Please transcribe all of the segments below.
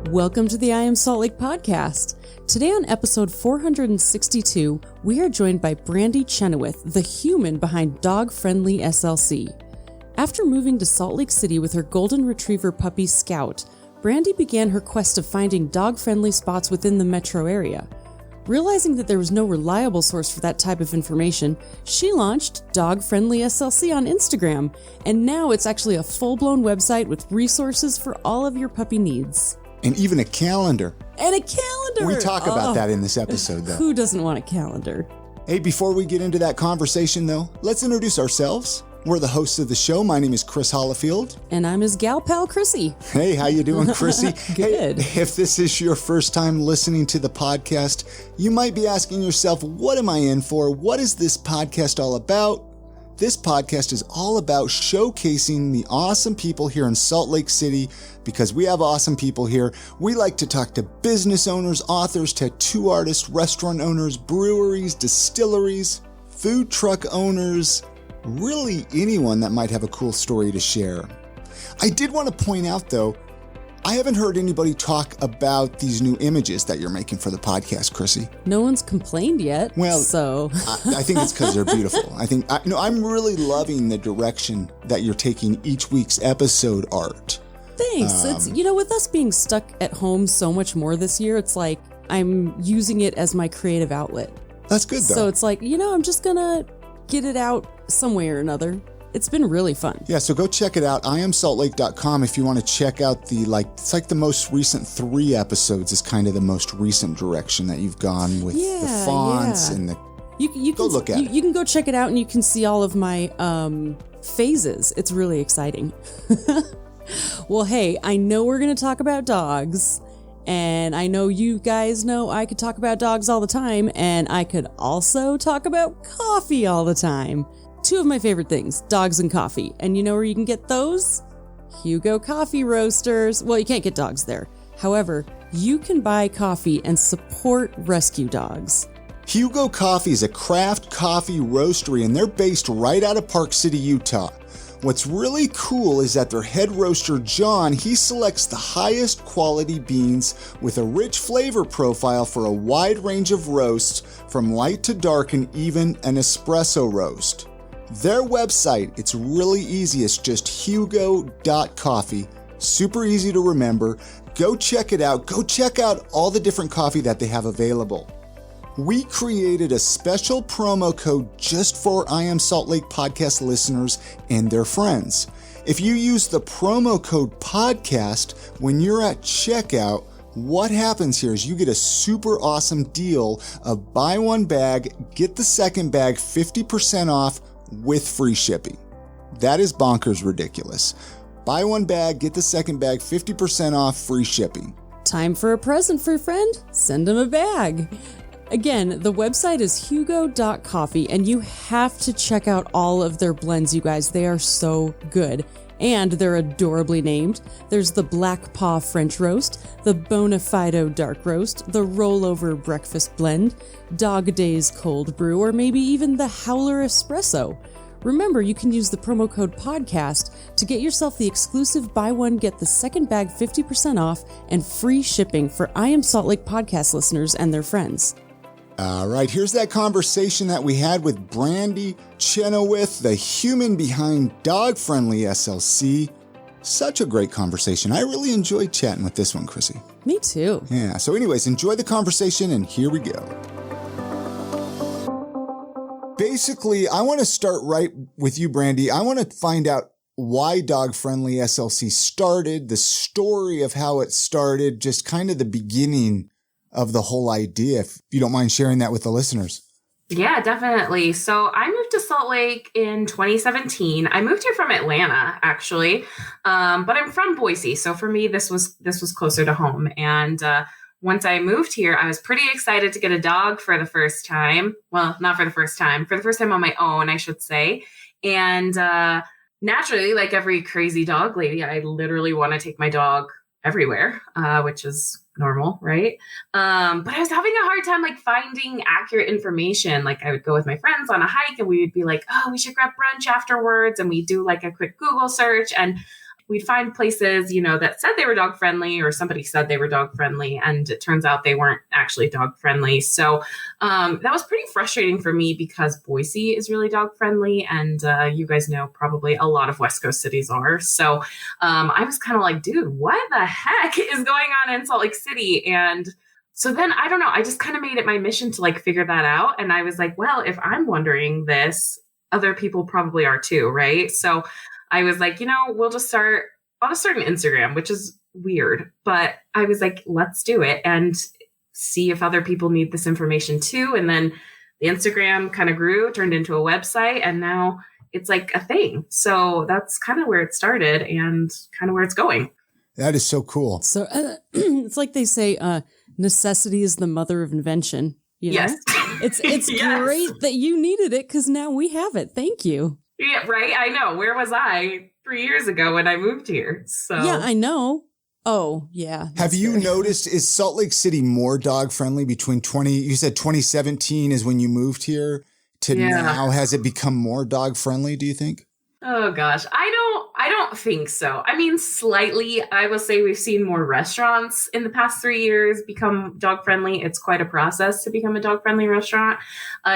Welcome to the I Am Salt Lake podcast. Today on episode 462, we are joined by Brandy Chenoweth, the human behind dog-friendly SLC. After moving to Salt Lake City with her golden retriever puppy Scout, Brandy began her quest of finding dog-friendly spots within the metro area. Realizing that there was no reliable source for that type of information, she launched Dog Friendly SLC on Instagram, and now it's actually a full-blown website with resources for all of your puppy needs. And even a calendar. And a calendar! We talk about that in this episode, though. Who doesn't want a calendar? Hey, before we get into that conversation, though, let's introduce ourselves. We're the hosts of the show. My name is Chris Hollifield. And I'm his gal pal, Chrissy. Hey, how you doing, Chrissy? Good. Hey, if this is your first time listening to the podcast, you might be asking yourself, what am I in for? What is this podcast all about? This podcast is all about showcasing the awesome people here in Salt Lake City because we have awesome people here. We like to talk to business owners, authors, tattoo artists, restaurant owners, breweries, distilleries, food truck owners, really anyone that might have a cool story to share. I did want to point out, though, I haven't heard anybody talk about these new images that you're making for the podcast, Chrissy. No one's complained yet. Well, so I think it's because they're beautiful. I'm really loving the direction that you're taking each week's episode art. Thanks. It's with us being stuck at home so much more this year, it's like I'm using it as my creative outlet. That's good, though. So it's like, I'm just gonna get it out some way or another. It's been really fun. Yeah, so go check it out. IamSaltLake.com if you want to check out it's like the most recent 3 episodes is kind of the most recent direction that you've gone with the fonts and the... You go look at it. You can go check it out and you can see all of my phases. It's really exciting. Well, hey, I know we're going to talk about dogs. And I know you guys know I could talk about dogs all the time. And I could also talk about coffee all the time. 2 of my favorite things, dogs and coffee. And you know where you can get those? Hugo Coffee Roasters. Well, you can't get dogs there. However, you can buy coffee and support rescue dogs. Hugo Coffee is a craft coffee roastery, and they're based right out of Park City, Utah. What's really cool is that their head roaster, John, he selects the highest quality beans with a rich flavor profile for a wide range of roasts, from light to dark and even an espresso roast. Their website, it's really easy. It's just hugo.coffee. Super easy to remember. Go check it out. Go check out all the different coffee that they have available. We created a special promo code just for I Am Salt Lake podcast listeners and their friends. If you use the promo code podcast when you're at checkout, what happens here is you get a super awesome deal of buy one bag, get the second bag 50% off with free shipping. That is bonkers ridiculous. Buy one bag, get the second bag 50% off, free shipping. Time for a present for a friend? Send them a bag. Again, the website is hugo.coffee, and you have to check out all of their blends, you guys. They are so good. And they're adorably named. There's the Black Paw French Roast, the Bonafido Dark Roast, the Rollover Breakfast Blend, Dog Days Cold Brew, or maybe even the Howler Espresso. Remember, you can use the promo code PODCAST to get yourself the exclusive buy one, get the second bag 50% off and free shipping for I Am Salt Lake podcast listeners and their friends. All right, here's that conversation that we had with Brandy Chenoweth, the human behind Dog Friendly SLC. Such a great conversation. I really enjoyed chatting with this one, Chrissy. Me too. Yeah, so anyways, enjoy the conversation, and here we go. Basically, I want to start right with you, Brandy. I want to find out why Dog Friendly SLC started, the story of how it started, just kind of the beginning of the whole idea, if you don't mind sharing that with the listeners. Yeah, definitely. So I moved to Salt Lake in 2017. I moved here from Atlanta, actually, but I'm from Boise. So for me, this was closer to home. And once I moved here, I was pretty excited to get a dog for the first time. Well, not for the first time on my own, I should say. And naturally, like every crazy dog lady, I literally want to take my dog everywhere, which is normal, right? But I was having a hard time like finding accurate information. Like I would go with my friends on a hike and we would be like, oh, we should grab brunch afterwards. And we do like a quick Google search. And we'd find places, that said they were dog friendly, or somebody said they were dog friendly, and it turns out they weren't actually dog friendly. So that was pretty frustrating for me because Boise is really dog friendly, and you guys know probably a lot of West Coast cities are. So I was kind of like, dude, what the heck is going on in Salt Lake City? And so then, I don't know, I just kind of made it my mission to like figure that out. And I was like, well, if I'm wondering this, other people probably are too, right? So I was like, I'll just start an Instagram, which is weird, but I was like, let's do it and see if other people need this information too. And then the Instagram kind of grew, turned into a website, and now it's like a thing. So that's kind of where it started and kind of where it's going. That is so cool. So it's like they say, necessity is the mother of invention. Yes. It's Yes. great that you needed it because now we have it. Thank you. Yeah, right. I know. Where was I 3 years ago when I moved here? So Yeah, I know. Oh, yeah. Have you noticed, is Salt Lake City more dog friendly between you said 2017 is when you moved here to now? Has it become more dog friendly, do you think? Oh gosh, I don't think so. I mean, slightly. I will say we've seen more restaurants in the past 3 years become dog friendly. It's quite a process to become a dog friendly restaurant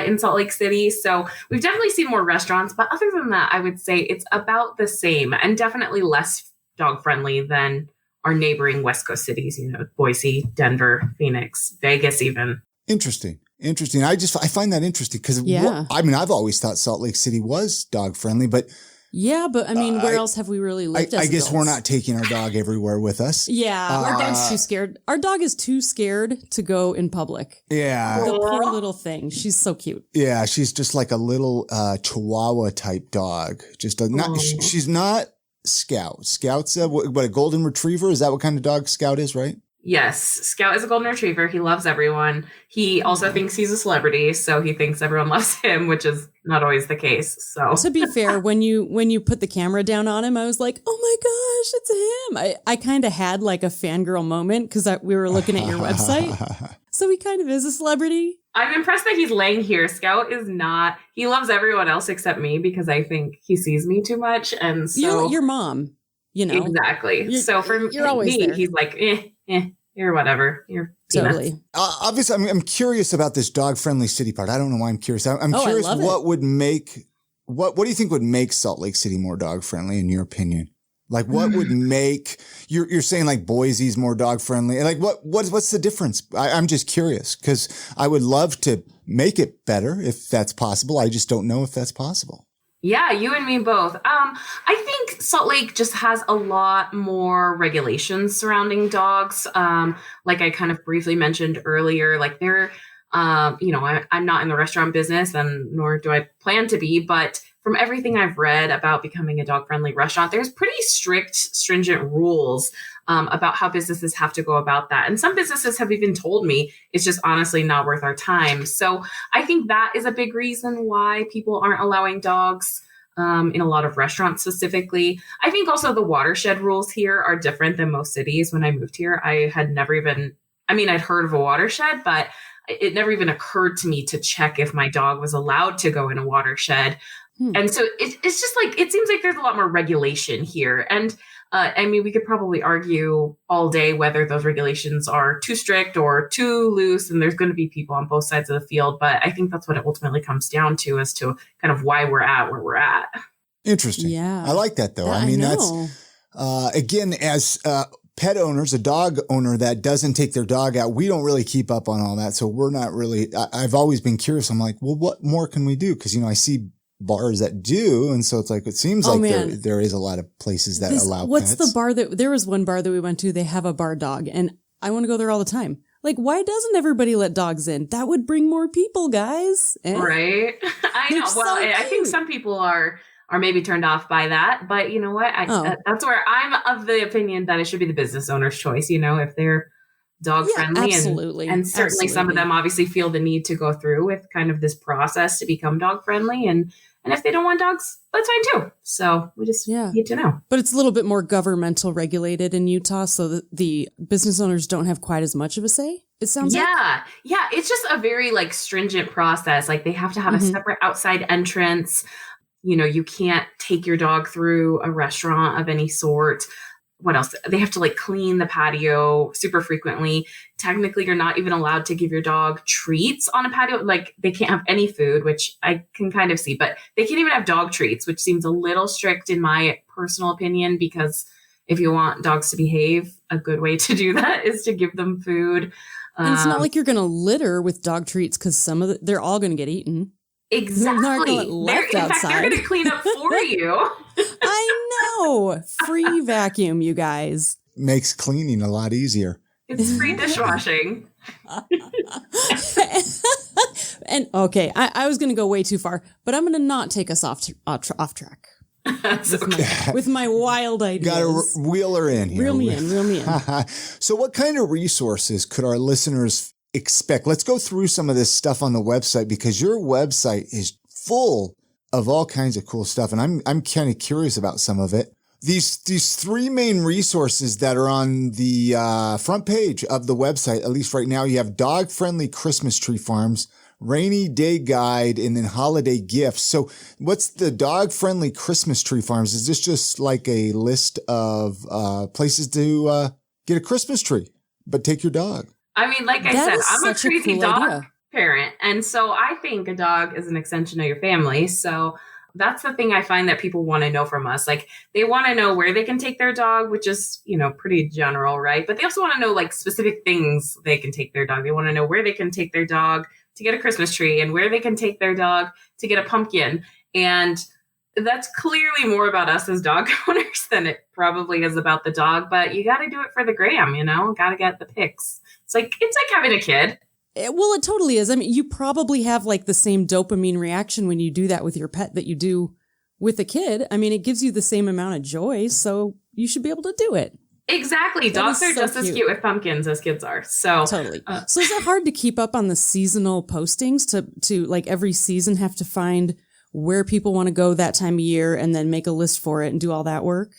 in Salt Lake City. So we've definitely seen more restaurants. But other than that, I would say it's about the same and definitely less dog friendly than our neighboring West Coast cities. Boise, Denver, Phoenix, Vegas, even. Interesting. I find that interesting because I've always thought Salt Lake City was dog friendly, but. Yeah, but I mean, where else have we really lived? I guess we're not taking our dog everywhere with us. Yeah, our dog's too scared. Our dog is too scared to go in public. Yeah. The poor little thing. She's so cute. Yeah, she's just like a little Chihuahua type dog. She's not Scout. Scout's a golden retriever? Is that what kind of dog Scout is, right? Yes, Scout is a golden retriever. He loves everyone. He also thinks he's a celebrity, so he thinks everyone loves him, which is not always the case. So to be fair, when you put the camera down on him, I was like, oh my gosh, it's him. I kind of had like a fangirl moment because we were looking at your website. So he kind of is a celebrity. I'm impressed that he's laying here. Scout is not. He loves everyone else except me because I think he sees me too much. And so your mom, Exactly. So for me, there. he's like, you're whatever. You're totally. Obviously, I'm curious about this dog-friendly city part. I don't know why I'm curious. I'm curious what would make, what do you think would make Salt Lake City more dog-friendly in your opinion? Like what would make, you're saying like Boise's more dog-friendly. Like what's the difference? I'm just curious because I would love to make it better if that's possible. I just don't know if that's possible. Yeah, you and me both. I think Salt Lake just has a lot more regulations surrounding dogs. Like I kind of briefly mentioned earlier, like I'm not in the restaurant business and nor do I plan to be, but from everything I've read about becoming a dog-friendly restaurant, there's pretty strict, stringent rules about how businesses have to go about that. And some businesses have even told me it's just honestly not worth our time. So I think that is a big reason why people aren't allowing dogs in a lot of restaurants specifically. I think also the watershed rules here are different than most cities. When I moved here, I had never even, I'd heard of a watershed, but it never even occurred to me to check if my dog was allowed to go in a watershed. And so it's just like, it seems like there's a lot more regulation here. And we could probably argue all day whether those regulations are too strict or too loose, and there's going to be people on both sides of the field. But I think that's what it ultimately comes down to as to kind of why we're at where we're at. Interesting. Yeah. I like that, though. That's, again, as pet owners, a dog owner that doesn't take their dog out, we don't really keep up on all that. So we're not really, I've always been curious. I'm like, well, what more can we do? Because, I see bars that do, and so it's like it seems there is a lot of places that allow what's pets. The bar that there was one bar that we went to, they have a bar dog, and I want to go there all the time. Like, why doesn't everybody let dogs in? That would bring more people, guys. Right. I know. Well, I think some people are maybe turned off by that, but you know what, that's where I'm of the opinion that it should be the business owner's choice, if they're dog friendly. Absolutely. And certainly some of them obviously feel the need to go through with kind of this process to become dog friendly. And if they don't want dogs, that's fine too. So we just need to know. But it's a little bit more governmental regulated in Utah, so that the business owners don't have quite as much of a say, it sounds like. Yeah. It's just a very stringent process. Like they have to have a separate outside entrance. You can't take your dog through a restaurant of any sort. What else? They have to like clean the patio super frequently. Technically, you're not even allowed to give your dog treats on a patio. Like they can't have any food, which I can kind of see, but they can't even have dog treats, which seems a little strict in my personal opinion, because if you want dogs to behave, a good way to do that is to give them food. And it's not like you're going to litter with dog treats, because they're all going to get eaten. Exactly. In fact, they're going to clean up for you. I know. Free vacuum, you guys. Makes cleaning a lot easier. It's free dishwashing. And okay, I was going to go way too far, but I'm going to not take us off track. With my wild ideas. Got to wheel her in here. Reel me in. So what kind of resources could our listeners expect? Let's go through some of this stuff on the website, because your website is full of all kinds of cool stuff. And I'm kind of curious about some of it. These three main resources that are on the front page of the website, at least right now, you have dog-friendly Christmas tree farms, rainy day guide, and then holiday gifts. So what's the dog-friendly Christmas tree farms? Is this just like a list of places to get a Christmas tree, but take your dog? I mean, like I said, I'm a crazy dog parent. And so I think a dog is an extension of your family. So that's the thing I find that people want to know from us. Like they want to know where they can take their dog, which is, pretty general, right? But they also want to know like specific things they can take their dog. They want to know where they can take their dog to get a Christmas tree and where they can take their dog to get a pumpkin. And that's clearly more about us as dog owners than it probably is about the dog. But you got to do it for the gram, got to get the pics. It's like having a kid. Well, it totally is. I mean, you probably have like the same dopamine reaction when you do that with your pet that you do with a kid. I mean, it gives you the same amount of joy, so you should be able to do it. Exactly. Dogs are just as cute with pumpkins as kids are. So totally. So is it hard to keep up on the seasonal postings to like every season have to find where people want to go that time of year and then make a list for it and do all that work?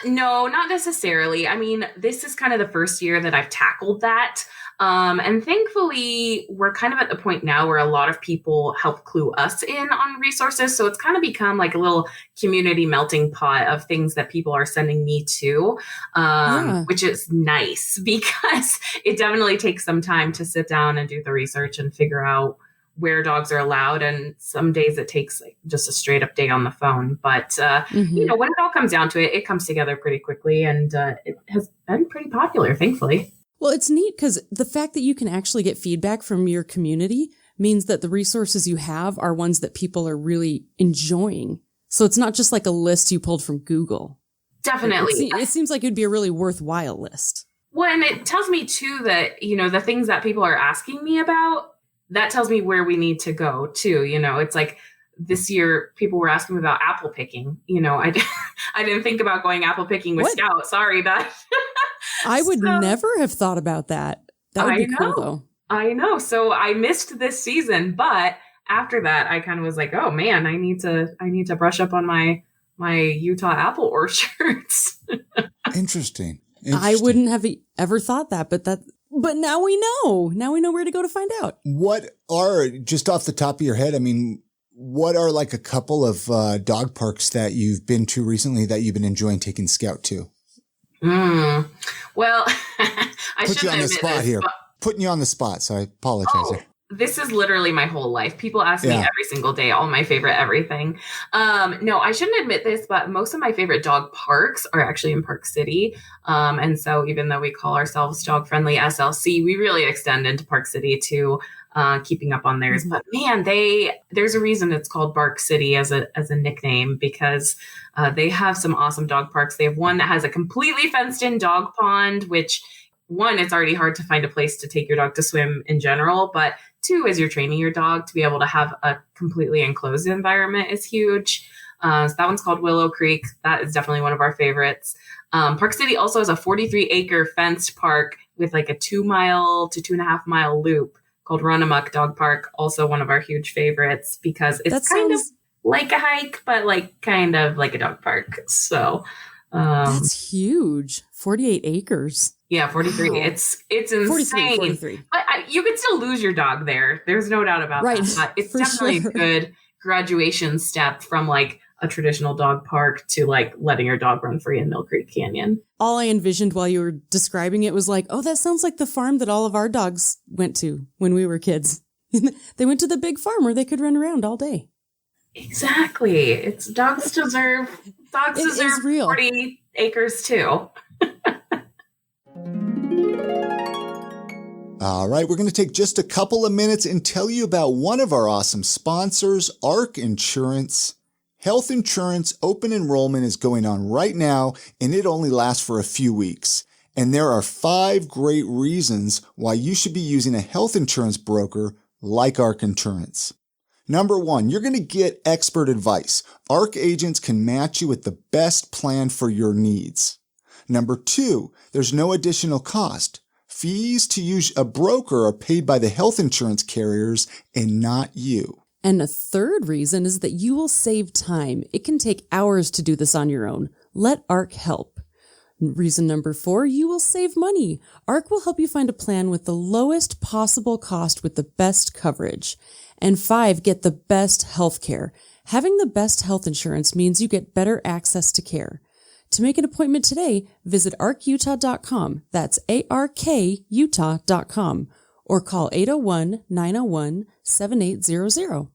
No, not necessarily. I mean, this is kind of the first year that I've tackled that. And thankfully, we're kind of at the point now where a lot of people help clue us in on resources. So it's kind of become like a little community melting pot of things that people are sending me to, which is nice because it definitely takes some time to sit down and do the research and figure out where dogs are allowed. And some days it takes like just a straight up day on the phone. But, when it all comes down to it, it comes together pretty quickly. And it has been pretty popular, thankfully. Well, it's neat because the fact that you can actually get feedback from your community means that the resources you have are ones that people are really enjoying. So it's not just like a list you pulled from Google. Definitely. It seems like it'd be a really worthwhile list. Well, and it tells me too that, the things that people are asking me about, that tells me where we need to go too. It's like this year people were asking me about apple picking. I didn't think about going apple picking with Scout. Sorry, that I would never have thought about that. That would be cool though. I know. So I missed this season, but after that, I kind of was like, oh man, I need to brush up on my Utah apple orchards. Interesting. I wouldn't have ever thought that, but now we know. Now we know where to go to find out. What are, just off the top of your head, I mean, what are like a couple of dog parks that you've been to recently that you've been enjoying taking Scout to? Well, I put you on the spot here. Putting you on the spot, so I apologize. This is literally my whole life. People ask me every single day all my favorite everything. No, I shouldn't admit this, but most of my favorite dog parks are actually in Park City. And so even though we call ourselves dog friendly SLC, we really extend into Park City to keeping up on theirs. But man, there's a reason it's called Bark City as a nickname, because they have some awesome dog parks. They have one that has a completely fenced in dog pond, which one, it's already hard to find a place to take your dog to swim in general, but two, as you're training your dog to be able to have a completely enclosed environment is huge. So that one's called Willow Creek. That is definitely one of our favorites. Park City also has a 43-acre fenced park with like a 2-mile to 2.5-mile loop called Run Amok Dog Park. Also one of our huge favorites because it's kind of like a hike, but like kind of like a dog park. So that's huge. 48 acres. Yeah, 43. Wow. It's insane. 43. But you could still lose your dog there. There's no doubt about that. But it's definitely good graduation step from like a traditional dog park to like letting your dog run free in Mill Creek Canyon. All I envisioned while you were describing it was like, oh, that sounds like the farm that all of our dogs went to when we were kids. They went to the big farm where they could run around all day. Exactly. It's dogs deserve 40 acres too. All right, we're going to take just a couple of minutes and tell you about one of our awesome sponsors, ARC Insurance. Health insurance open enrollment is going on right now, and it only lasts for a few weeks. And there are 5 great reasons why you should be using a health insurance broker like ARC Insurance. Number 1, you're going to get expert advice. ARC agents can match you with the best plan for your needs. Number 2, there's no additional cost. Fees to use a broker are paid by the health insurance carriers and not you. And a third reason is that you will save time. It can take hours to do this on your own. Let ARC help. Reason number 4, you will save money. ARC will help you find a plan with the lowest possible cost with the best coverage. And 5, get the best health care. Having the best health insurance means you get better access to care. To make an appointment today, visit arcutah.com. That's ARKutah.com. Or call 801-901-7800.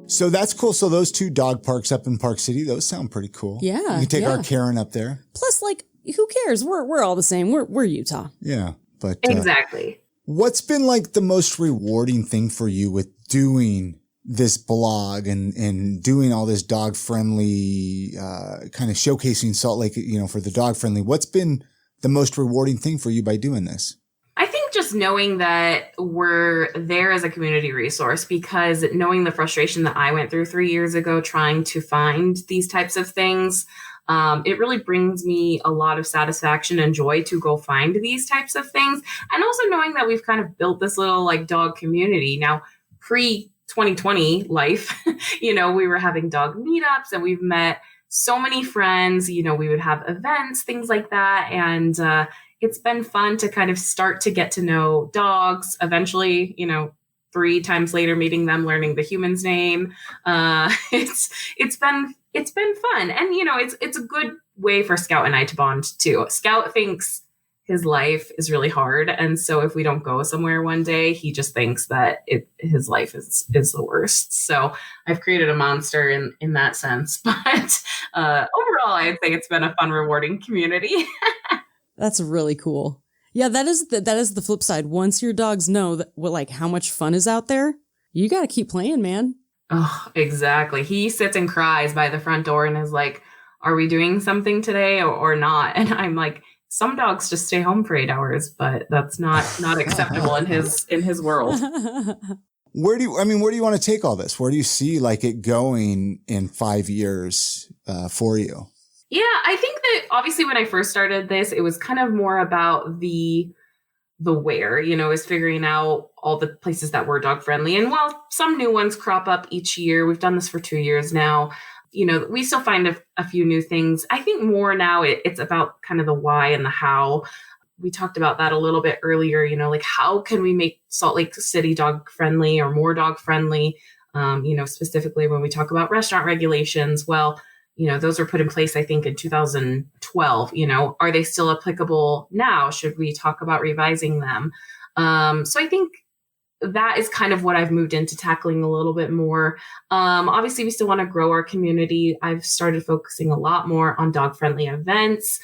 So that's cool. So those 2 dog parks up in Park City, those sound pretty cool. Yeah. You can take our Karen up there. Plus, like, who cares? We're all the same. We're Utah. Yeah. But exactly. What's been like the most rewarding thing for you with doing this blog and doing all this dog friendly, kind of showcasing Salt Lake, for the dog friendly? What's been the most rewarding thing for you by doing this? I think just knowing that we're there as a community resource, because knowing the frustration that I went through 3 years ago, trying to find these types of things, it really brings me a lot of satisfaction and joy to go find these types of things. And also knowing that we've kind of built this little like dog community now pre-2020 life, we were having dog meetups and we've met so many friends, we would have events, things like that. And it's been fun to kind of start to get to know dogs. Eventually, 3 times later, meeting them, learning the human's name. It's been fun. And, it's a good way for Scout and I to bond too. Scout thinks his life is really hard. And so if we don't go somewhere one day, he just thinks that his life is the worst. So I've created a monster in that sense. But overall, I'd say it's been a fun, rewarding community. That's really cool. Yeah, that is the flip side. Once your dogs know that, how much fun is out there, you got to keep playing, man. Oh, exactly. He sits and cries by the front door and is like, are we doing something today or not? And I'm like, some dogs just stay home for 8 hours, but that's not acceptable in his world. Where do you want to take all this? Where do you see it going in 5 years for you? Yeah, I think that obviously when I first started this, it was kind of more about the where, is figuring out all the places that were dog friendly. And while some new ones crop up each year, we've done this for 2 years now, we still find a few new things. I think more now it's about kind of the why and the how. We talked about that a little bit earlier, how can we make Salt Lake City dog friendly or more dog friendly? Specifically when we talk about restaurant regulations, well, those were put in place, I think, in 2012. Are they still applicable now? Should we talk about revising them? So I think that is kind of what I've moved into tackling a little bit more. Obviously, we still want to grow our community. I've started focusing a lot more on dog-friendly events,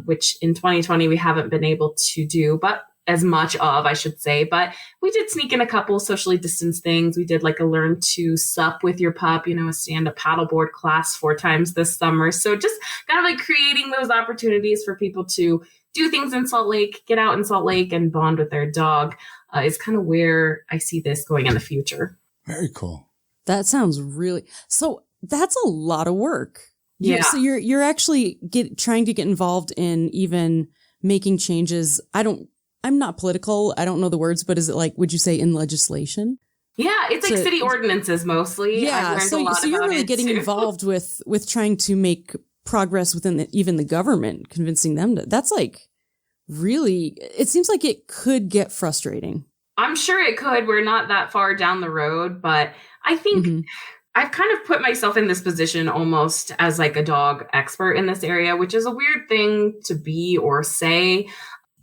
which in 2020 we haven't been able to do, but as much of, I should say. But we did sneak in a couple socially distanced things. We did a learn to sup with your pup, a stand-up paddleboard class 4 times this summer. So just kind of creating those opportunities for people to do things in Salt Lake, get out in Salt Lake and bond with their dog is kind of where I see this going in the future. Very cool. That sounds so that's a lot of work. Yeah. So you're actually trying to get involved in even making changes. I'm not political. I don't know the words, but is it would you say in legislation? Yeah, it's city ordinances mostly. Yeah, so you're really getting involved with trying to make progress within even the government, convincing them that's really, it seems like it could get frustrating. I'm sure it could. We're not that far down the road, but I think I've kind of put myself in this position almost as like a dog expert in this area, which is a weird thing to be or say.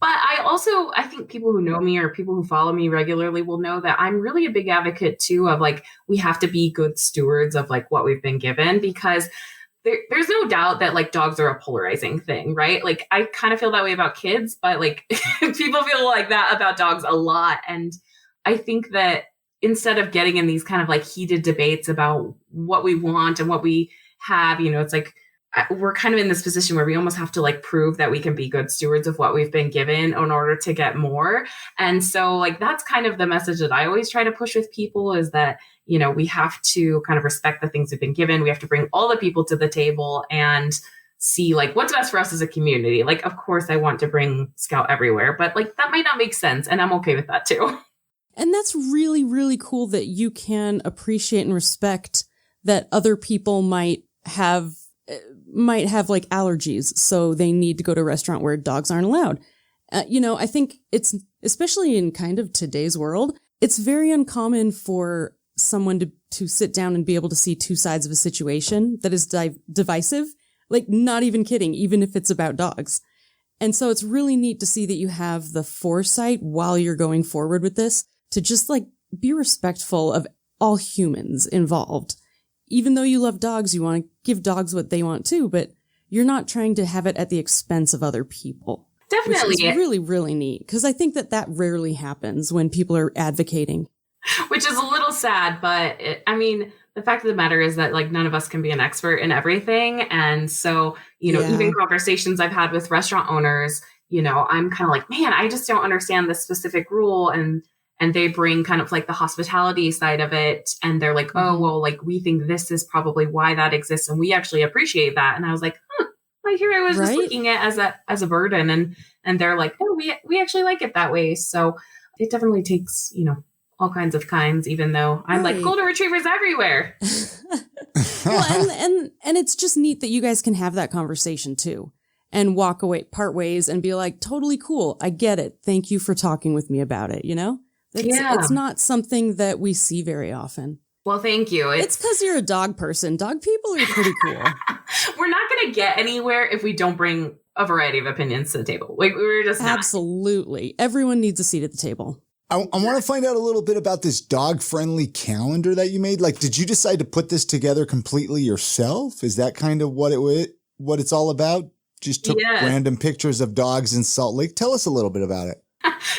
But I think people who know me or people who follow me regularly will know that I'm really a big advocate too of like, we have to be good stewards of like what we've been given, because there's no doubt that like dogs are a polarizing thing, right? Like I kind of feel that way about kids, but like people feel like that about dogs a lot. And I think that instead of getting in these kind of like heated debates about what we want and what we have, it's like we're kind of in this position where we almost have to like prove that we can be good stewards of what we've been given in order to get more. And so like that's kind of the message that I always try to push with people, is that we have to kind of respect the things we've been given. We have to bring all the people to the table and see like what's best for us as a community. Like, of course, I want to bring Scout everywhere, but like that might not make sense. And I'm okay with that too. And that's really, really cool that you can appreciate and respect that other people might have like allergies, so they need to go to a restaurant where dogs aren't allowed. I think it's, especially in kind of today's world, it's very uncommon for someone to sit down and be able to see two sides of a situation that is divisive. Like, not even kidding, even if it's about dogs. And so it's really neat to see that you have the foresight while you're going forward with this to just like be respectful of all humans involved. Even though you love dogs, you want to give dogs what they want too, but you're not trying to have it at the expense of other people. Definitely. Which is really, really neat, because I think that rarely happens when people are advocating. Which is a little sad, but the fact of the matter is that like none of us can be an expert in everything. And so, even conversations I've had with restaurant owners, I'm kind of like, man, I just don't understand this specific rule. And they bring kind of like the hospitality side of it. And they're like, oh, well, like we think this is probably why that exists. And we actually appreciate that. And I was like, I was just looking at it as a burden. And they're like, oh, we actually like it that way. So it definitely takes, all kinds of kinds, even though I'm like golden retrievers everywhere. Well, and it's just neat that you guys can have that conversation too and walk away, part ways, and be like, totally cool. I get it. Thank you for talking with me about it. It's not something that we see very often. Well, thank you. It's because you're a dog person. Dog people are pretty cool. We're not going to get anywhere if we don't bring a variety of opinions to the table. Like, we're just not. Absolutely. Everyone needs a seat at the table. I want to find out a little bit about this dog-friendly calendar that you made. Like, did you decide to put this together completely yourself? Is that kind of what it's all about? Just took random pictures of dogs in Salt Lake. Tell us a little bit about it.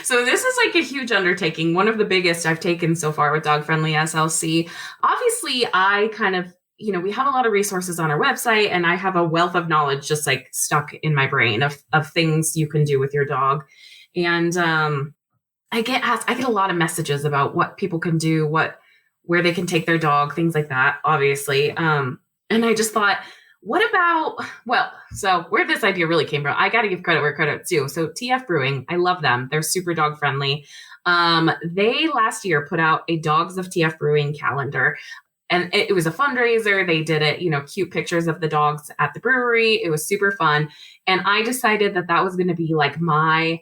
So this is like a huge undertaking, one of the biggest I've taken so far with Dog Friendly SLC. Obviously, I kind of, we have a lot of resources on our website, and I have a wealth of knowledge just like stuck in my brain of things you can do with your dog. And I get a lot of messages about what people can do, where they can take their dog, things like that, obviously. And I just thought, so where this idea really came from, I got to give credit where credit's due. So TF Brewing, I love them. They're super dog friendly. They last year put out a Dogs of TF Brewing calendar, and it was a fundraiser. They did it, cute pictures of the dogs at the brewery. It was super fun. And I decided that was going to be like my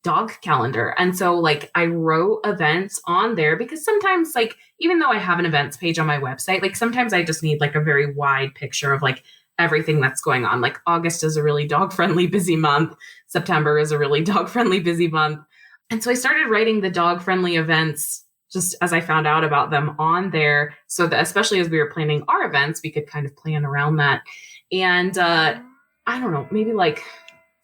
dog calendar. And so like I wrote events on there, because sometimes like, even though I have an events page on my website, like sometimes I just need like a very wide picture of like everything that's going on. Like August is a really dog friendly busy month. September is a really dog friendly busy month. And so I started writing the dog friendly events just as I found out about them on there, so that especially as we were planning our events, we could kind of plan around that. And I don't know, maybe like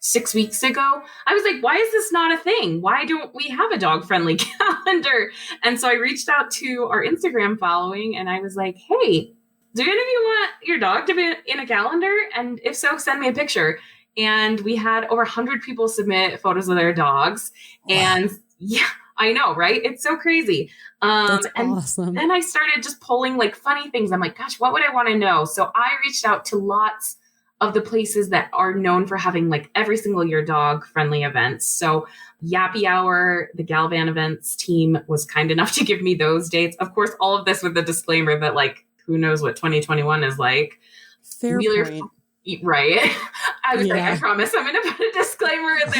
6 weeks ago, I was like, why is this not a thing? Why don't we have a dog friendly calendar? And so I reached out to our Instagram following, and I was like, hey, do any of you want your dog to be in a calendar? And if so, send me a picture. And we had over 100 people submit photos of their dogs. Wow. And yeah, I know, right? It's so crazy. That's awesome. Then I started just pulling like funny things. I'm like, gosh, what would I want to know? So I reached out to lots of the places that are known for having like every single year dog friendly events. So Yappy Hour, the Galvan events team was kind enough to give me those dates. Of course, all of this with the disclaimer that like, who knows what 2021 is like. Fair point. Right. I was like, I promise I'm going to put a disclaimer in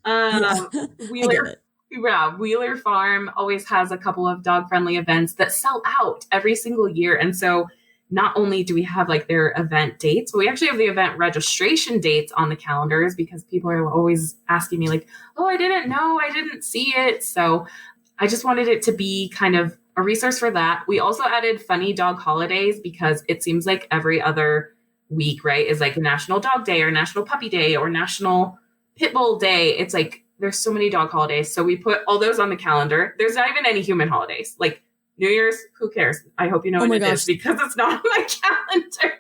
there. Yeah, Wheeler Farm always has a couple of dog-friendly events that sell out every single year. And so not only do we have like their event dates, but we actually have the event registration dates on the calendars because people are always asking me like, oh, I didn't know, I didn't see it. So I just wanted it to be kind of a resource for that. We also added funny dog holidays because it seems like every other week, right, is like National Dog Day or National Puppy Day or National Pit Bull Day. It's like there's so many dog holidays. So we put all those on the calendar. There's not even any human holidays. Like New Year's, who cares? I hope you know what it is because it's not on my calendar.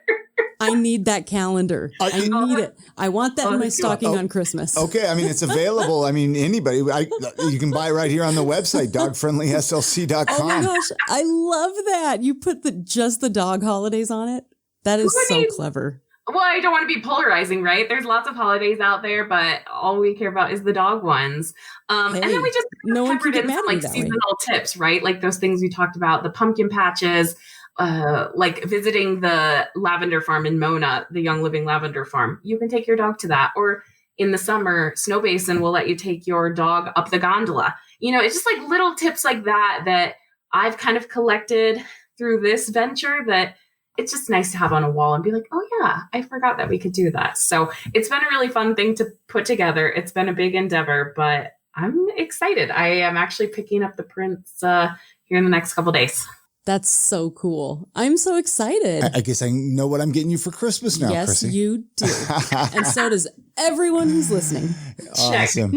I need that calendar. I need it. I want that in my stocking on Christmas. Okay. I mean, it's available. I mean, anybody, you can buy right here on the website, dogfriendlyslc.com. Oh my gosh. I love that. You put just the dog holidays on it. That is so clever. Well, I don't want to be polarizing, right? There's lots of holidays out there, but all we care about is the dog ones. And then we just covered in some like seasonal tips, right? Like those things we talked about, the pumpkin patches, like visiting the lavender farm in Mona, the Young Living Lavender Farm. You can take your dog to that. Or in the summer, Snow Basin will let you take your dog up the gondola. You know, it's just like little tips like that I've kind of collected through this venture that it's just nice to have on a wall and be like, oh yeah, I forgot that we could do that. So it's been a really fun thing to put together. It's been a big endeavor, but I'm excited. I am actually picking up the prints here in the next couple days. That's so cool. I'm so excited. I guess I know what I'm getting you for Christmas now, yes, Chrissy. You do. And so does everyone who's listening. Awesome.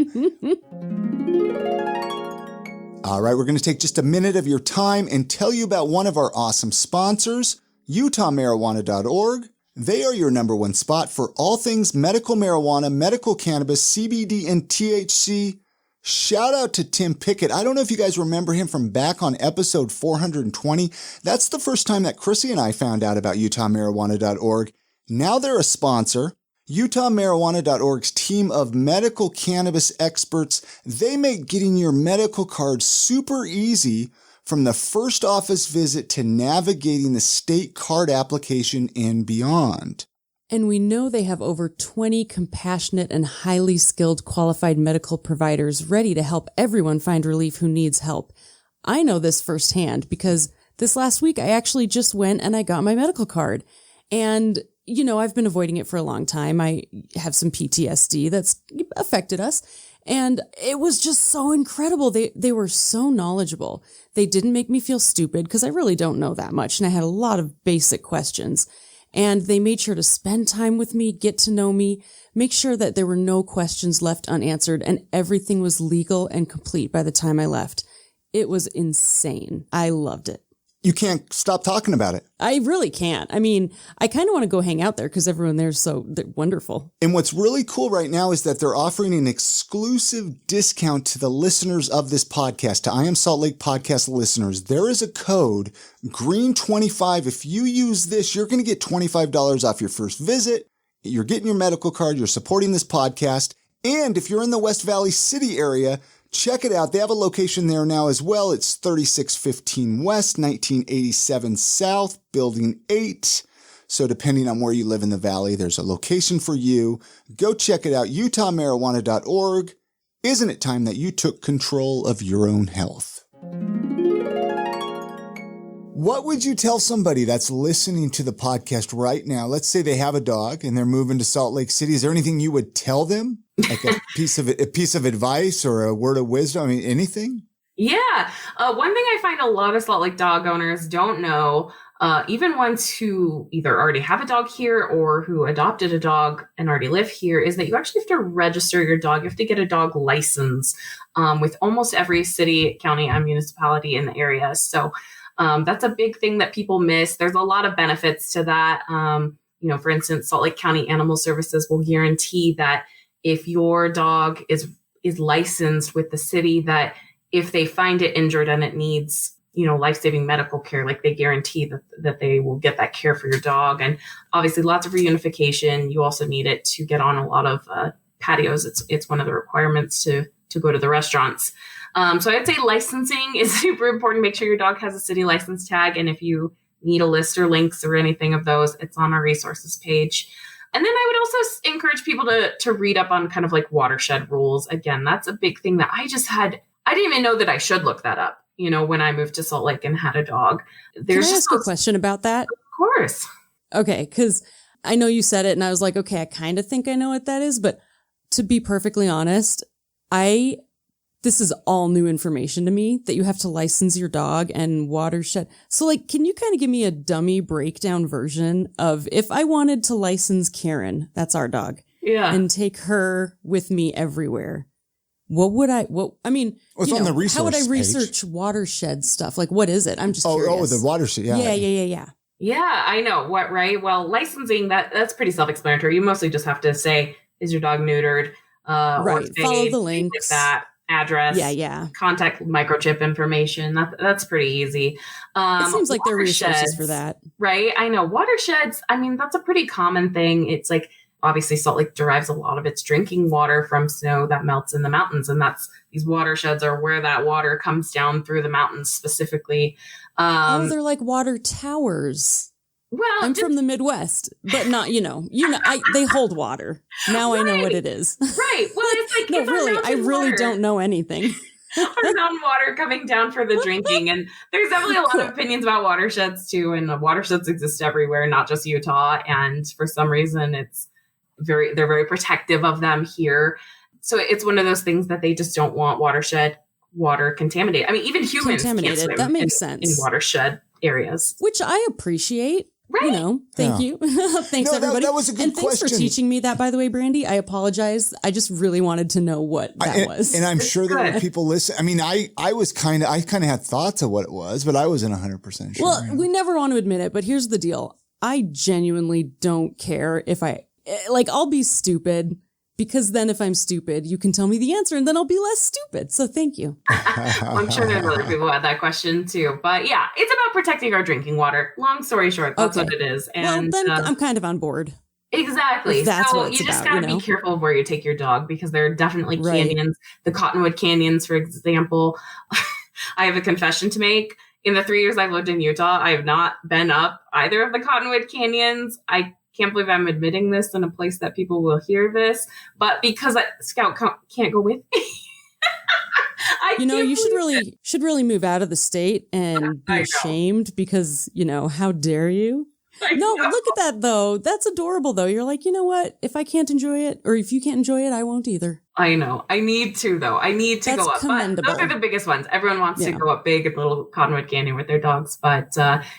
All right, we're going to take just a minute of your time and tell you about one of our awesome sponsors, UtahMarijuana.org. They are your number one spot for all things medical marijuana, medical cannabis, CBD, and THC. Shout out to Tim Pickett. I don't know if you guys remember him from back on episode 420. That's the first time that Chrissy and I found out about UtahMarijuana.org. Now they're a sponsor. UtahMarijuana.org's team of medical cannabis experts, they make getting your medical card super easy from the first office visit to navigating the state card application and beyond. And we know they have over 20 compassionate and highly skilled qualified medical providers ready to help everyone find relief who needs help. I know this firsthand because this last week I actually just went and I got my medical card. And, you know, I've been avoiding it for a long time. I have some PTSD that's affected us. And it was just so incredible. They were so knowledgeable. They didn't make me feel stupid because I really don't know that much. And I had a lot of basic questions. And they made sure to spend time with me, get to know me, make sure that there were no questions left unanswered, and everything was legal and complete by the time I left. It was insane. I loved it. You can't stop talking about it. I really can't. I mean, I kind of want to go hang out there because everyone there is they're wonderful. And what's really cool right now is that they're offering an exclusive discount to the listeners of this podcast, to I Am Salt Lake podcast listeners. There is a code, GREEN25. If you use this, you're going to get $25 off your first visit. You're getting your medical card. You're supporting this podcast. And if you're in the West Valley City area, check it out. They have a location there now as well. It's 3615 West, 1987 South, Building 8. So depending on where you live in the valley, there's a location for you. Go check it out, UtahMarijuana.org. Isn't it time that you took control of your own health? What would you tell somebody that's listening to the podcast right now? Let's say they have a dog and they're moving to Salt Lake City. Is there anything you would tell them? Like a piece of advice or a word of wisdom? I mean, anything? Yeah. One thing I find a lot of Salt Lake dog owners don't know, even ones who either already have a dog here or who adopted a dog and already live here, is that you actually have to register your dog. You have to get a dog license with almost every city, county, and municipality in the area. So that's a big thing that people miss. There's a lot of benefits to that. For instance, Salt Lake County Animal Services will guarantee that if your dog is licensed with the city, that if they find it injured and it needs, life-saving medical care, like they guarantee that they will get that care for your dog. And obviously lots of reunification. You also need it to get on a lot of patios. It's one of the requirements to go to the restaurants. So I'd say licensing is super important. Make sure your dog has a city license tag. And if you need a list or links or anything of those, it's on our resources page. And then I would also encourage people to read up on kind of like watershed rules. Again, that's a big thing that I just had I didn't even know that I should look that up, when I moved to Salt Lake and had a dog. Can I ask a question about that? Of course. Okay, because I know you said it and I was like, okay, I kind of think I know what that is, but to be perfectly honest, this is all new information to me that you have to license your dog and watershed. So like, can you kind of give me a dummy breakdown version of if I wanted to license Karen, that's our dog, and take her with me everywhere? What would I on the resource how would I research page? Watershed stuff? Like, what is it? I'm just curious. Oh, the watershed. Yeah. Yeah. Yeah, I know. What, right? Well, licensing, that's pretty self-explanatory. You mostly just have to say, is your dog neutered? Right. Or follow the links. Like that. Address. Yeah. Contact microchip information. That's pretty easy. It seems like there are resources for that. Right? I know. Watersheds, that's a pretty common thing. It's like, obviously Salt Lake derives a lot of its drinking water from snow that melts in the mountains. And these watersheds are where that water comes down through the mountains specifically. They're like water towers. Well, I'm from the Midwest, but not, they hold water. Now I know what it is. Right. Well, it's like, no, really, I really don't know anything. Our mountain water coming down for the drinking. And there's definitely a lot of opinions about watersheds too. And watersheds exist everywhere, not just Utah. And for some reason, they're very protective of them here. So it's one of those things that they just don't want watershed water contaminated. Even humans can't swim that makes sense. In watershed areas. Which I appreciate. Right. Thank you. Thanks, everybody. That was a good question. And thanks for teaching me that, by the way, Brandy. I apologize. I just really wanted to know what that was. And I'm sure there were people listening. I kind of had thoughts of what it was, but I wasn't 100% sure. Well, we never want to admit it, but here's the deal. I genuinely don't care if I'll be stupid, because then if I'm stupid, you can tell me the answer and then I'll be less stupid. So thank you. I'm sure there's other people who had that question too. But yeah, it's about protecting our drinking water. Long story short, that's what it is. And then I'm kind of on board. Exactly. So you just got to be careful of where you take your dog, because there are definitely canyons. The Cottonwood Canyons, for example. I have a confession to make. In the 3 years I've lived in Utah, I have not been up either of the Cottonwood Canyons. I can't believe I'm admitting this in a place that people will hear this, but because Scout can't go with me. You should really move out of the state and be ashamed, because, how dare you? No, look at that though. That's adorable though. You're like, you know what? If I can't enjoy it, or if you can't enjoy it, I won't either. I know. I need to though. I need to go up. But those are the biggest ones. Everyone wants to go up big at the little Cottonwood Canyon with their dogs, but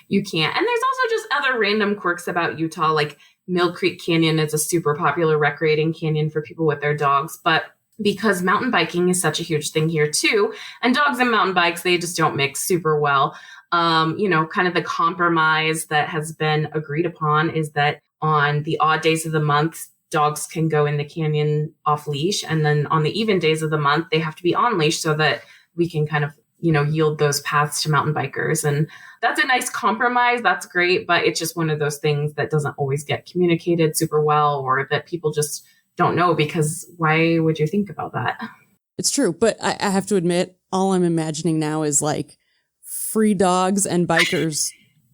you can't. And there's also just other random quirks about Utah, like Mill Creek Canyon is a super popular recreating canyon for people with their dogs, but because mountain biking is such a huge thing here too, and dogs and mountain bikes, they just don't mix super well. Kind of the compromise that has been agreed upon is that on the odd days of the month, dogs can go in the canyon off leash. And then on the even days of the month, they have to be on leash so that we can kind of, yield those paths to mountain bikers. And that's a nice compromise. That's great. But it's just one of those things that doesn't always get communicated super well, or that people just don't know, because why would you think about that? It's true. But I have to admit, all I'm imagining now is like free dogs and bikers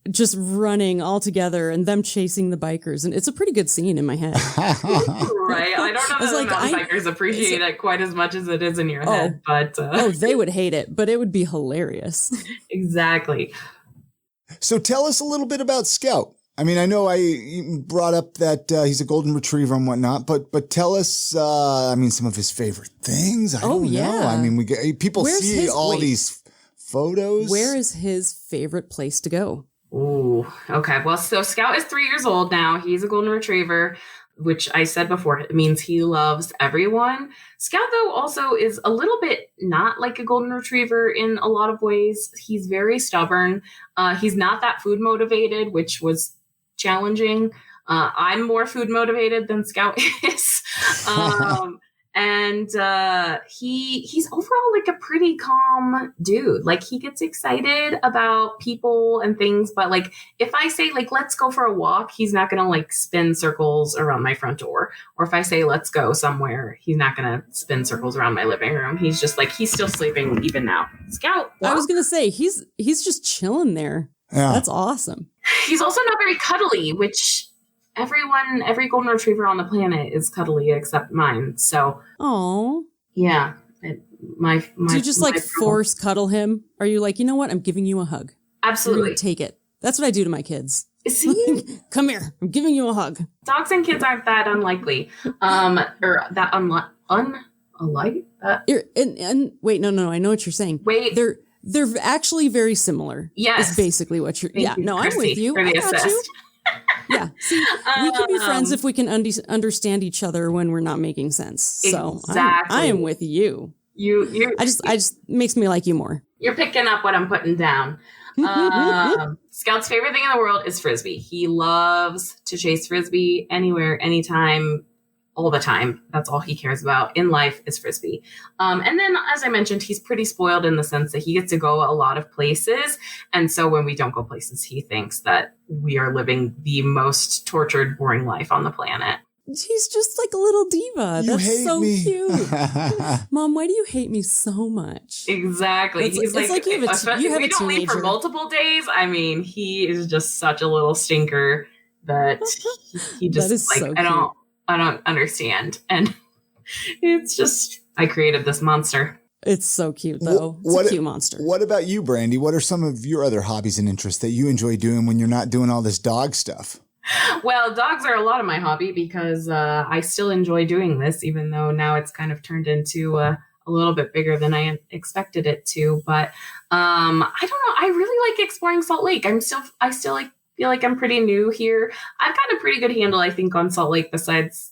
just running all together and them chasing the bikers. And it's a pretty good scene in my head. Right. I don't know that mountain bikers appreciate it quite as much as it is in your head. But they would hate it, but it would be hilarious. Exactly. So tell us a little bit about Scout. I know I brought up that he's a golden retriever and whatnot, but tell us, some of his favorite things. I don't know. People see all these photos. Where is his favorite place to go? Ooh, okay. Well, so Scout is 3 years old now. He's a golden retriever, which I said before, it means he loves everyone. Scout, though, also is a little bit not like a golden retriever in a lot of ways. He's very stubborn. He's not that food motivated, which was challenging. I'm more food motivated than Scout is. And he's overall like a pretty calm dude. Like, he gets excited about people and things, but like if I say like let's go for a walk, he's not gonna like spin circles around my front door. Or if I say let's go somewhere, he's not gonna spin circles around my living room. He's just like, he's still sleeping even now. Scout. I was gonna say he's just chilling there. Yeah. That's awesome. He's also not very cuddly, which every golden retriever on the planet is cuddly except mine. So, oh, yeah, Do you just like force cuddle him? Are you like, you know what? I'm giving you a hug. Absolutely. Take it. That's what I do to my kids. See? Come here. I'm giving you a hug. Dogs and kids aren't that unlikely. Or that unlike. Wait, no. I know what you're saying. Wait. They're actually very similar. Yes. Is basically what you're. Thank you, no, Chrissy, I'm with you. for the I got assist. you. Yeah. See, we can be friends if we can understand each other when we're not making sense. So exactly. I am with you. You. I just makes me like you more. You're picking up what I'm putting down. Scout's favorite thing in the world is Frisbee. He loves to chase Frisbee anywhere, anytime, all the time. That's all he cares about in life is Frisbee. And then, as I mentioned, he's pretty spoiled in the sense that he gets to go a lot of places. And so when we don't go places, he thinks that we are living the most tortured, boring life on the planet. He's just like a little diva. That's so cute. Mom, why do you hate me so much? Exactly. He's like you have a we don't leave for multiple days. I mean, he is just such a little stinker that he just like, so I don't understand. And it's just, I created this monster. It's so cute though. It's a cute monster. What about you, Brandy? What are some of your other hobbies and interests that you enjoy doing when you're not doing all this dog stuff? Well, dogs are a lot of my hobby because I still enjoy doing this, even though now it's kind of turned into a little bit bigger than I expected it to. But I don't know. I really like exploring Salt Lake. I still like feel like I'm pretty new here. I've got a pretty good handle, I think, on Salt Lake besides,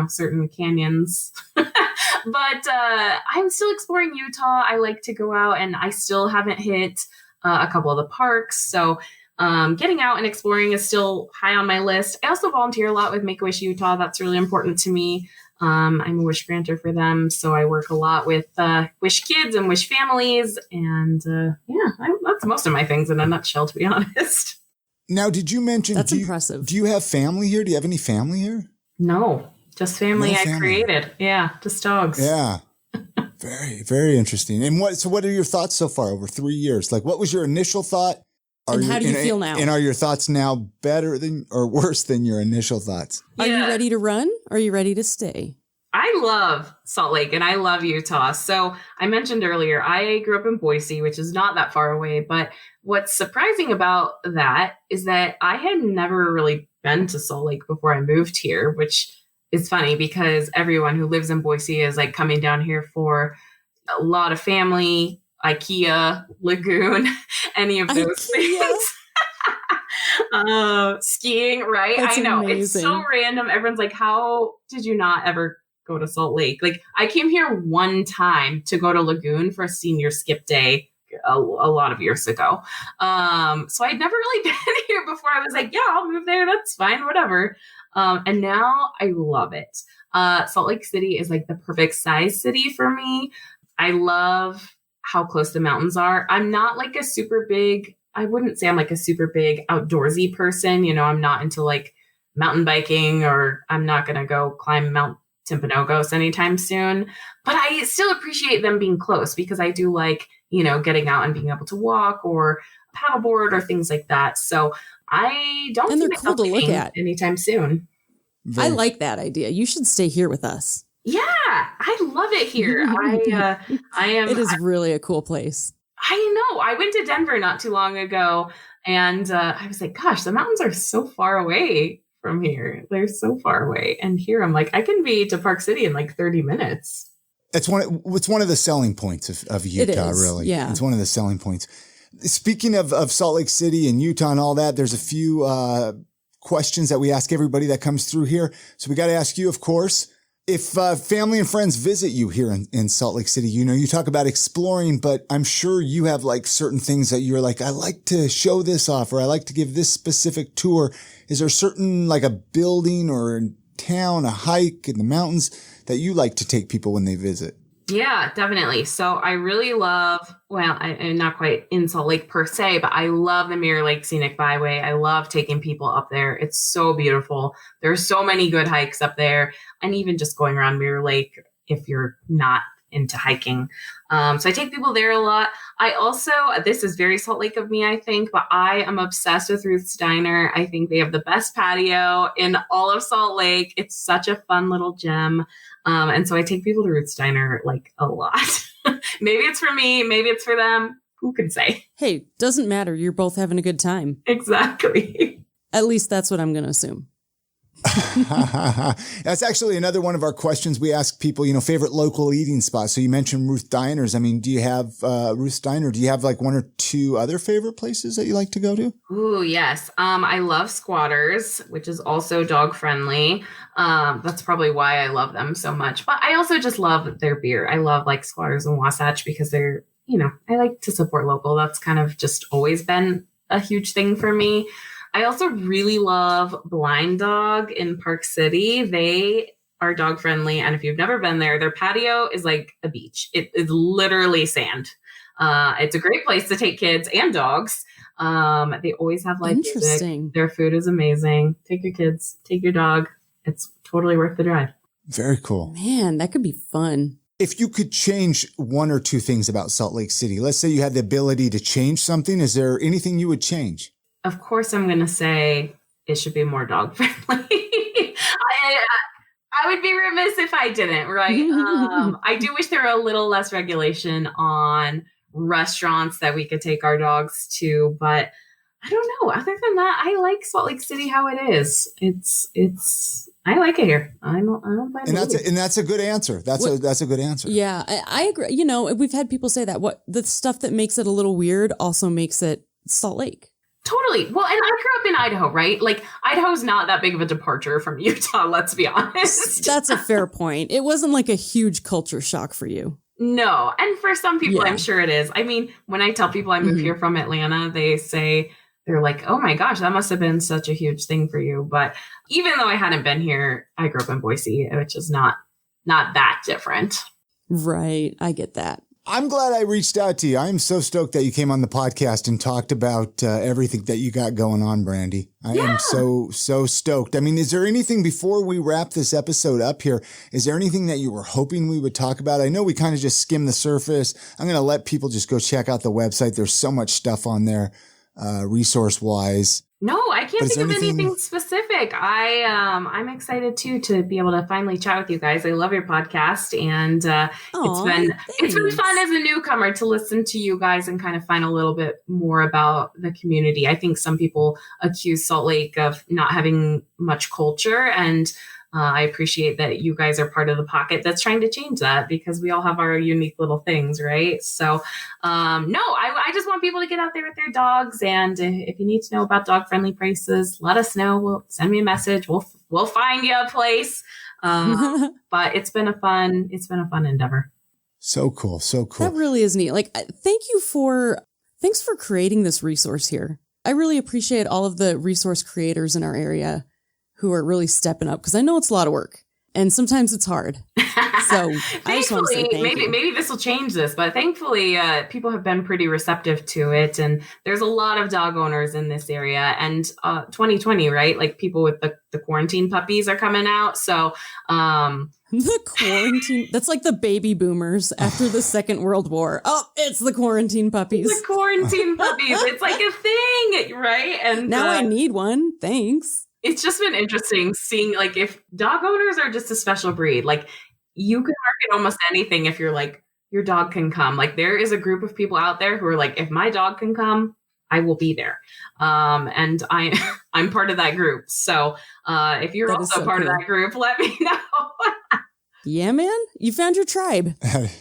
certain canyons. But I'm still exploring Utah. I like to go out and I still haven't hit a couple of the parks. So getting out and exploring is still high on my list. I also volunteer a lot with Make-A-Wish Utah. That's really important to me. I'm a wish granter for them. So I work a lot with wish kids and wish families. And that's most of my things in a nutshell, to be honest. Now, did you mention... That's impressive. Do you have family here? Do you have any family here? No, just family I created. Yeah, just dogs. Yeah. Very, very interesting. And what are your thoughts so far over 3 years? Like, what was your initial thought? And how do you feel now? And are your thoughts now better than or worse than your initial thoughts? Yeah. Are you ready to run? Or are you ready to stay? I love Salt Lake and I love Utah. So I mentioned earlier, I grew up in Boise, which is not that far away. But what's surprising about that is that I had never really been to Salt Lake before I moved here, which is funny because everyone who lives in Boise is like coming down here for a lot of family, IKEA, Lagoon, any of those things. Skiing, right? That's I know. amazing. It's so random. Everyone's like, how did you not ever go to Salt Lake? Like, I came here one time to go to Lagoon for a senior skip day a lot of years ago. So I'd never really been here before. I was like, yeah, I'll move there. That's fine, whatever. And now I love it. Salt Lake City is like the perfect size city for me. I love how close the mountains are. I'm not like I wouldn't say I'm like a super big outdoorsy person. I'm not into like mountain biking, or I'm not going to go climb Mount Timpanogos anytime soon, but I still appreciate them being close because I do like, getting out and being able to walk or paddleboard or things like that. So I don't and see they're cool to look at anytime soon. I like that idea. You should stay here with us. Yeah, I love it here. I am. It is really a cool place. I know. I went to Denver not too long ago, and I was like, gosh, the mountains are so far away from here. They're so far away. And here I'm like, I can be to Park City in like 30 minutes. It's one of the selling points of Utah, really. Yeah. It's one of the selling points. Speaking of Salt Lake City and Utah and all that, there's a few questions that we ask everybody that comes through here. So we got to ask you, of course, if family and friends visit you here in Salt Lake City, you talk about exploring, but I'm sure you have like certain things that you're like, I like to show this off, or I like to give this specific tour. Is there certain like a building or a town, a hike in the mountains that you like to take people when they visit? Yeah, definitely. So I really love, I'm not quite in Salt Lake per se, but I love the Mirror Lake Scenic Byway. I love taking people up there. It's so beautiful. There's so many good hikes up there. And even just going around Mirror Lake, if you're not into hiking. So I take people there a lot. I also, this is very Salt Lake of me, I think, but I am obsessed with Ruth's Diner. I think they have the best patio in all of Salt Lake. It's such a fun little gem. And so I take people to Ruth's Diner like a lot. Maybe it's for me, maybe it's for them. Who can say? Hey, doesn't matter. You're both having a good time. Exactly. At least that's what I'm going to assume. That's actually another one of our questions we ask people, favorite local eating spots. So you mentioned Ruth Diners. I mean, do you have Ruth's Diner? Do you have like one or two other favorite places that you like to go to? Ooh, yes. I love Squatters, which is also dog friendly. That's probably why I love them so much. But I also just love their beer. I love like Squatters and Wasatch because they're, I like to support local. That's kind of just always been a huge thing for me. I also really love Blind Dog in Park City. They are dog friendly. And if you've never been there, their patio is like a beach. It is literally sand. It's a great place to take kids and dogs. They always have live music. Their food is amazing. Take your kids, take your dog. It's totally worth the drive. Very cool. Man, that could be fun. If you could change one or two things about Salt Lake City, let's say you had the ability to change something, is there anything you would change? Of course, I'm going to say it should be more dog friendly. I would be remiss if I didn't, right? I do wish there were a little less regulation on restaurants that we could take our dogs to, but I don't know. Other than that, I like Salt Lake City how it is. I like it here. I don't find it. And that's a good answer. That's a good answer. Yeah, I agree. We've had people say that the stuff that makes it a little weird also makes it Salt Lake. Totally. Well, and I grew up in Idaho, right? Like Idaho's not that big of a departure from Utah, let's be honest. That's a fair point. It wasn't like a huge culture shock for you. No. And for some people, I'm sure it is. I mean, when I tell people I moved here from Atlanta, they're like, oh my gosh, that must have been such a huge thing for you. But even though I hadn't been here, I grew up in Boise, which is not that different. Right. I get that. I'm glad I reached out to you. I'm so stoked that you came on the podcast and talked about everything that you got going on, Brandy. I am so stoked. I mean, is there anything before we wrap this episode up here? Is there anything that you were hoping we would talk about? I know we kind of just skimmed the surface. I'm going to let people just go check out the website. There's so much stuff on there, resource wise. No, I can't think of anything specific. I'm excited too to be able to finally chat with you guys. I love your podcast, and it's been fun as a newcomer to listen to you guys and kind of find a little bit more about the community. I think some people accuse Salt Lake of not having much culture, and I appreciate that you guys are part of the pocket that's trying to change that because we all have our unique little things, right? So, I just want people to get out there with their dogs. And if you need to know about dog-friendly places, let us know. Send me a message. We'll find you a place. But it's been a fun endeavor. So cool. So cool. That really is neat. Like, thanks for creating this resource here. I really appreciate all of the resource creators in our area who are really stepping up, because I know it's a lot of work and sometimes it's hard. So I just want to say thank you. Maybe this will change this, but thankfully people have been pretty receptive to it. And there's a lot of dog owners in this area, and 2020, right? Like people with the quarantine puppies are coming out. So the quarantine, that's like the baby boomers after the Second World War. Oh, it's the quarantine puppies. The quarantine puppies. It's like a thing, right? And now I need one. Thanks. It's just been interesting seeing, like, if dog owners are just a special breed, like you can market almost anything if you're like, your dog can come. Like there is a group of people out there who are like, if my dog can come, I will be there. And I'm part of that group. So if you're also part of that group, let me know. Yeah, man. You found your tribe.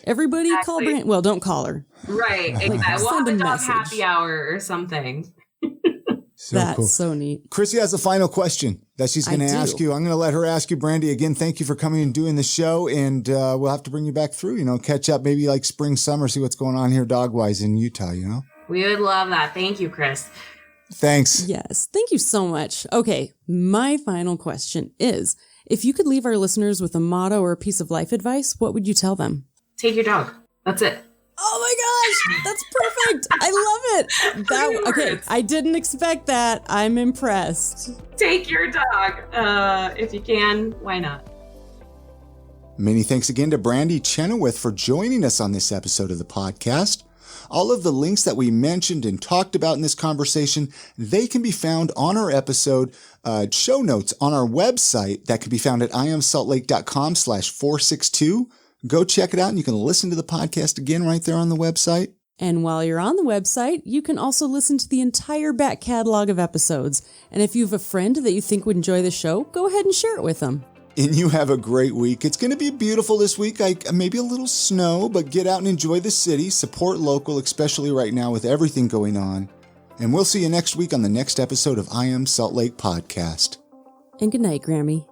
Everybody call Brandy. Well, don't call her. Right. Exactly. We'll have a dog happy hour or something. That's cool. So neat. Chrissy has a final question that she's going to ask you. I'm going to let her ask you, Brandy. Again, thank you for coming and doing the show. And we'll have to bring you back through, catch up maybe like spring, summer, see what's going on here dog-wise in Utah, We would love that. Thank you, Chris. Thanks. Yes. Thank you so much. Okay. My final question is, if you could leave our listeners with a motto or a piece of life advice, what would you tell them? Take your dog. That's it. Oh my gosh, that's perfect. I love it. Okay, I didn't expect that. I'm impressed. Take your dog. If you can, why not? Many thanks again to Brandy Chenoweth for joining us on this episode of the podcast. All of the links that we mentioned and talked about in this conversation, they can be found on our episode show notes on our website that can be found at iamsaltlake.com/462. Go check it out and you can listen to the podcast again right there on the website. And while you're on the website, you can also listen to the entire back catalog of episodes. And if you have a friend that you think would enjoy the show, go ahead and share it with them. And you have a great week. It's going to be beautiful this week. Maybe a little snow, but get out and enjoy the city. Support local, especially right now with everything going on. And we'll see you next week on the next episode of I Am Salt Lake Podcast. And good night, Grammy.